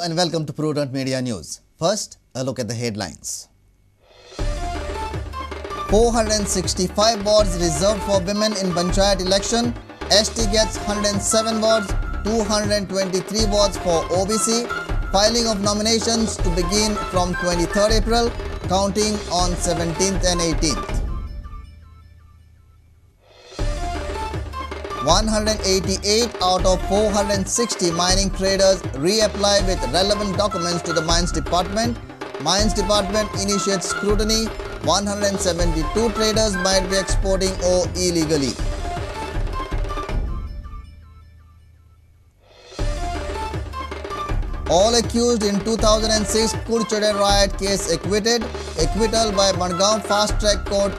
and welcome to Prudent Media News. First, a look at the headlines. 465 wards reserved for women in Panchayat election. ST gets 107 wards, 223 wards for OBC. Filing of nominations to begin from 23rd April, counting on 17th and 18th. 188 out of 460 mining traders reapply with relevant documents to the Mines Department. Mines Department initiates scrutiny. 172 traders might be exporting ore illegally. All accused in 2006 Kurchade riot case acquitted. Acquittal by Madgaon Fast Track Court.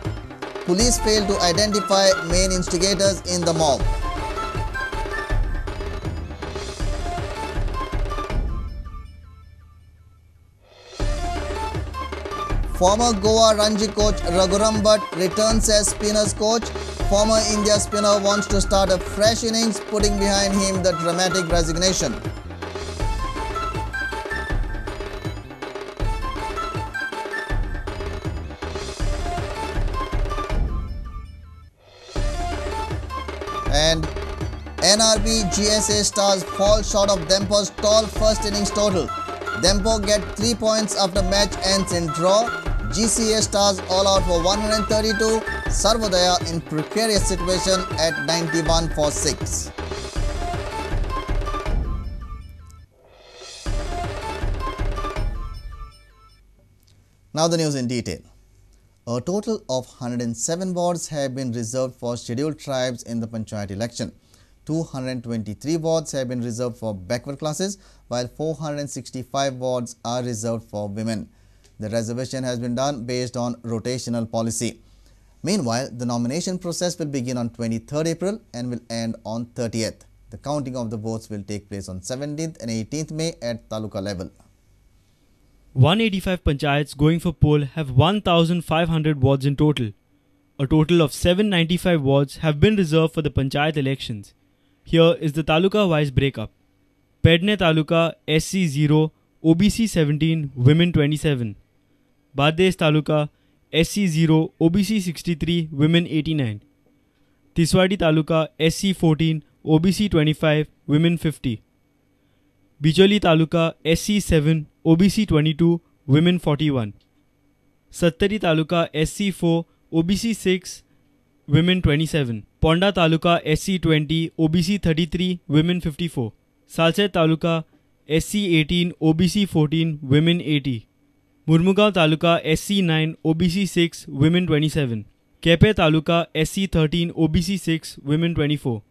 Police failed to identify main instigators in the mob. Former Goa Ranji coach Raghuram Bhatt returns as spinners coach. Former India spinner wants to start a fresh innings, putting behind him the dramatic resignation. And NRB GSA stars fall short of Dempo's tall first innings total. Dempo get 3 points after match ends in draw. GCA stars all out for 132. Sarvodaya in precarious situation at 91 for 6. Now the news in detail. A total of 107 wards have been reserved for scheduled tribes in the Panchayat election. 223 wards have been reserved for backward classes, while 465 wards are reserved for women. The reservation has been done based on rotational policy. Meanwhile, the nomination process will begin on 23rd April and will end on 30th. The counting of the votes will take place on 17th and 18th May at Taluka level. 185 panchayats going for poll have 1,500 wards in total. A total of 795 wards have been reserved for the panchayat elections. Here is the taluka-wise breakup. Pedne Taluka SC 0, OBC 17, Women 27. Bades Taluka SC 0, OBC 63, Women 89. Tiswadi Taluka SC 14, OBC 25, Women 50. Bijoli Taluka SC 7, OBC 22, Women 41. Sattari Taluka SC 4, OBC 6, Women 27. Ponda Taluka SC 20, OBC 33, Women 54. Salchet Taluka SC 18, OBC 14, Women 80. Murmugaon Taluka SC 9, OBC 6, Women 27. Kepe Taluka SC 13, OBC 6, Women 24.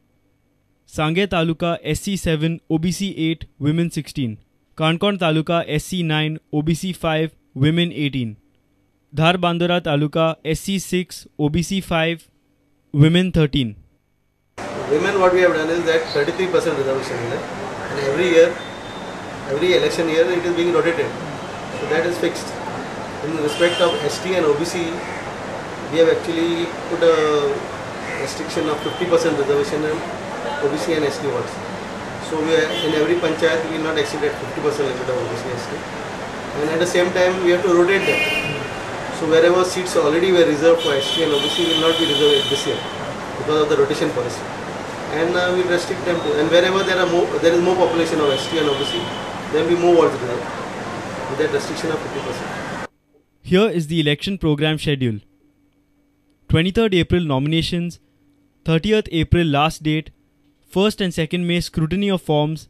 Sange Taluka SC 7, OBC 8, Women 16. Kankon Taluka SC 9, OBC 5, Women 18. Dhar Bandora Taluka SC 6, OBC 5, Women 13. Women, what we have done is that 33% reservation is there, and every year, every election year, it is being rotated. So that is fixed. In respect of ST and OBC, we have actually put a restriction of 50% reservation in OBC and ST wards. So we are, in every panchayat we will not exceed at 50% limit of OBC and ST. And at the same time we have to rotate them. So wherever seats already were reserved for ST and OBC will not be reserved this year because of the rotation policy. And we will restrict them to, and wherever there is more population of ST and OBC, there will be more wards reserved with that restriction of 50%. Here is the election program schedule. 23rd April nominations, 30th April last date, 1st and 2nd May scrutiny of forms,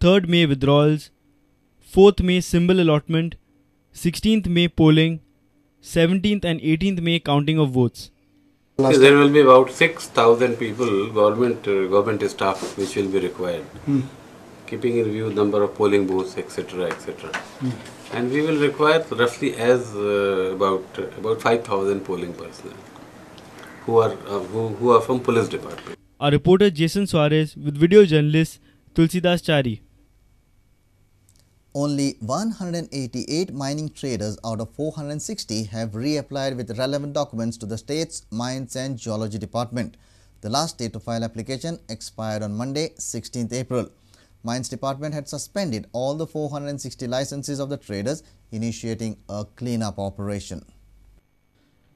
3rd May withdrawals, 4th May symbol allotment, 16th May polling, 17th and 18th May counting of votes. There will be about 6,000 people, government staff, which will be required, keeping in view number of polling booths, etc., etc. And we will require roughly as about 5,000 polling personnel who are from police department. Our reporter Jason Suarez with video journalist Tulsidas Chari. Only 188 mining traders out of 460 have reapplied with relevant documents to the state's Mines and Geology Department. The last date to file application expired on Monday, 16th April. Mines Department had suspended all the 460 licenses of the traders, initiating a cleanup operation.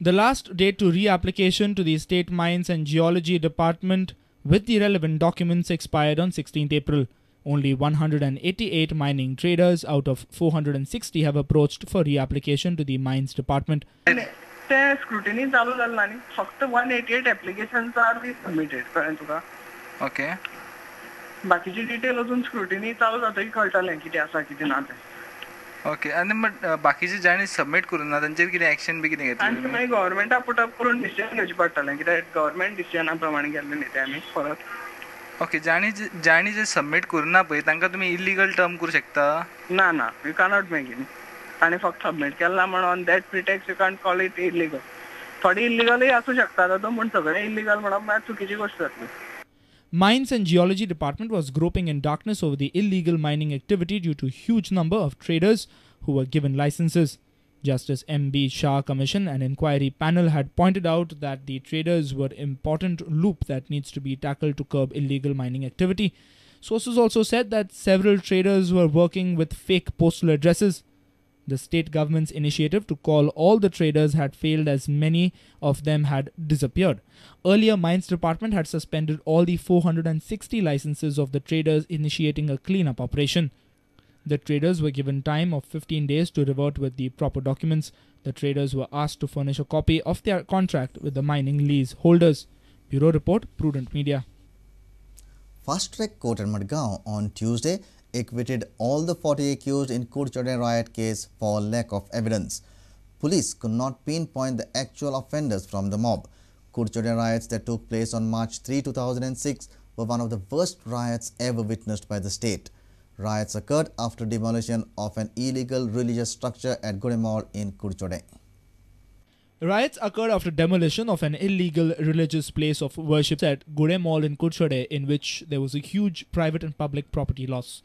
The last date to reapplication to the State Mines and Geology Department with the relevant documents expired on 16th April. Only 188 mining traders out of 460 have approached for reapplication to the Mines Department. The scrutiny चालू झाला नाही फक्त 188 applications are submitted कळेल तुका. Okay. बाकीची detail अजून scrutiny चालू जातकी कळटलें कितें आसा कितें ना तें. ओके आनी बट बाकीचे जाणी सबमिट करून ना तांचेर कितें एक्शन बी कितें घेतलें आनी मागीर गव्हर्मेंटा पुटअप करून डिसिजन घेवचें पडटलें कित्याक गव्हर्मेंट डिसिजना प्रमाणे गेल्ले न्ही ते आमी परत. ओके जाणी जे सबमिट करूना पळय तांकां तुमी इलिगल टर्म करूं शकता. ना ना यू कॅनॉट मेक इट. आनी फक्त सबमिट केला म्हणून on that pretext you can't call it illegal. थोडी इलिगलूय आसूं शकता तातूंत पूण सगळें इलिगल म्हणप मागीर चुकीची गोश्ट जातली. Mines and Geology Department was groping in darkness over the illegal mining activity due to huge number of traders who were given licenses. Justice M.B. Shah Commission and Inquiry Panel had pointed out that the traders were an important loop that needs to be tackled to curb illegal mining activity. Sources also said that several traders were working with fake postal addresses. The state government's initiative to call all the traders had failed as many of them had disappeared. Earlier, Mines Department had suspended all the 460 licenses of the traders, initiating a cleanup operation. The traders were given time of 15 days to revert with the proper documents. The traders were asked to furnish a copy of their contract with the mining lease holders. Bureau Report, Prudent Media. Fast Track Court at Madgaon on Tuesday acquitted all the 40 accused in Kurchode riot case for lack of evidence. Police could not pinpoint the actual offenders from the mob. Kurchode riots that took place on March 3, 2006 were one of the worst riots ever witnessed by the state. Riots occurred after demolition of an illegal religious structure at Guremall in Kurchode. Riots occurred after demolition of an illegal religious place of worship at Guremall in Kurchode, in which there was a huge private and public property loss.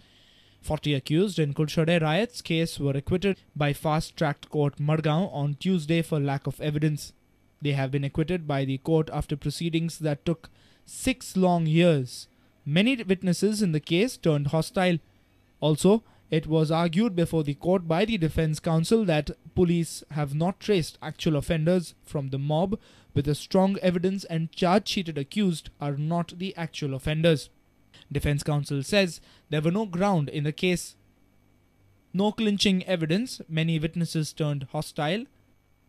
40 accused in Kurchode riots case were acquitted by Fast Track Court Madgaon on Tuesday for lack of evidence. They have been acquitted by the court after proceedings that took 6 long years. Many witnesses in the case turned hostile. Also, it was argued before the court by the defense counsel that police have not traced actual offenders from the mob with a strong evidence and charge-sheeted accused are not the actual offenders. Defense counsel says there were no ground in the case. No clinching evidence. Many witnesses turned hostile.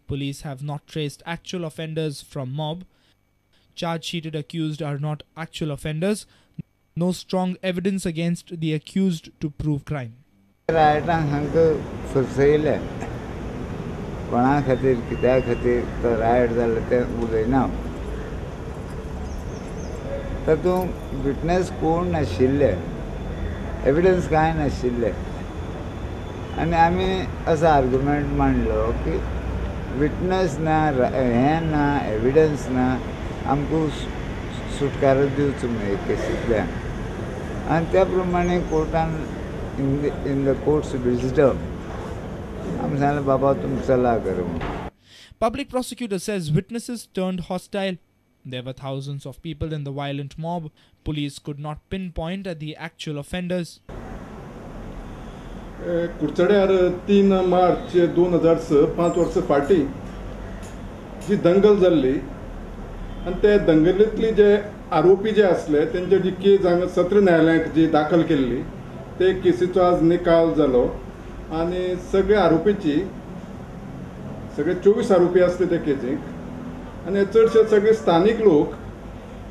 Police have not traced actual offenders from mob. Charge-sheeted accused are not actual offenders. No strong evidence against the accused to prove crime. रायटांक हांकां फसयले कोणा खातीर कित्या खातीर तो riot जालो तें उलयना तातूंत विटनेस कोण नाशिल्ले एविडन्स कांय नाशिल्ले आनी आमी असो आर्ग्युमेंट मांडलो की विटनेस ना हें ना एविडन्स ना आमकां सुटकारो दिवचो म्हूण केसींतल्यान आनी त्या प्रमाणे कोर्टान in the court's wisdom, आमी सांगलें बाबा तुमी चला कर म्हणून. Public prosecutor says witnesses turned hostile. There were thousands of people in the violent mob. Police could not pinpoint at the actual offenders. कुडचड्यार 3 मार्च 2006 5 वर्सां फाटीं जी दंगल जाल्ली आनी ते दंगलींतली जे आरोपी जे आसले तेंचेर जी केस हांगा सत्र न्यायालयाक जी दाखल केल्ली ते केसीचो आज निकाल जालो आनी सगळे आरोपीची सगळे 24 आरोपी असले ते केसीक आनी चडशे सगळे स्थानीक लोक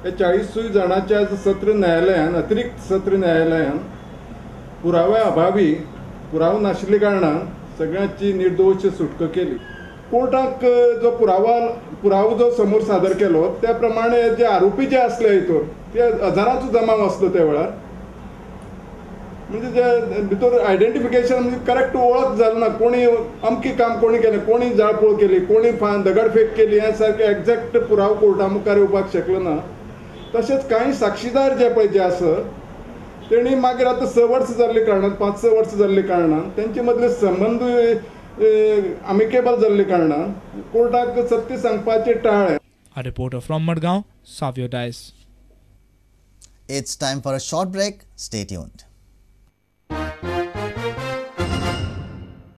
हे 40 जाणांच्या सत्र न्यायालयान अतिरिक्त सत्र न्यायालयान पुराव्या अभावी पुरावो नाशिल्ल्या कारणान सगळ्यांची निर्दोश सुटका केली. कोर्टाक जो पुरावो जो समोर सादर केलो त्या प्रमाणे जे आरोपी जे असले हितूर ते हजारांचो जमाव असलो त्या वेळार म्हणजे जे भितर आयडेंटिफिकेशन म्हणजे करेक्ट वळख जालें ना कोणी अमकी काम कोणी केलें कोणी जाळपोळ केली कोणी दगडफेक केली हें सारकें एक्झॅक्ट पुरावो कोर्टा मुखार येवपाक शकलो ना. तशेंच कांय साक्षीदार जे पळय जे आसा तेणी मागीर आतां 6 वर्सां जाल्ले कारणान 5-6 वर्सां जाल्ले कारणान तेंचे मदले संबंद अमिकेबल जाल्ले कारणान कोर्टाक सत्य सांगपाचें टाळ्ळें. A reporter from Madgaon, Savio Dice. It's time for a short break. Stay tuned.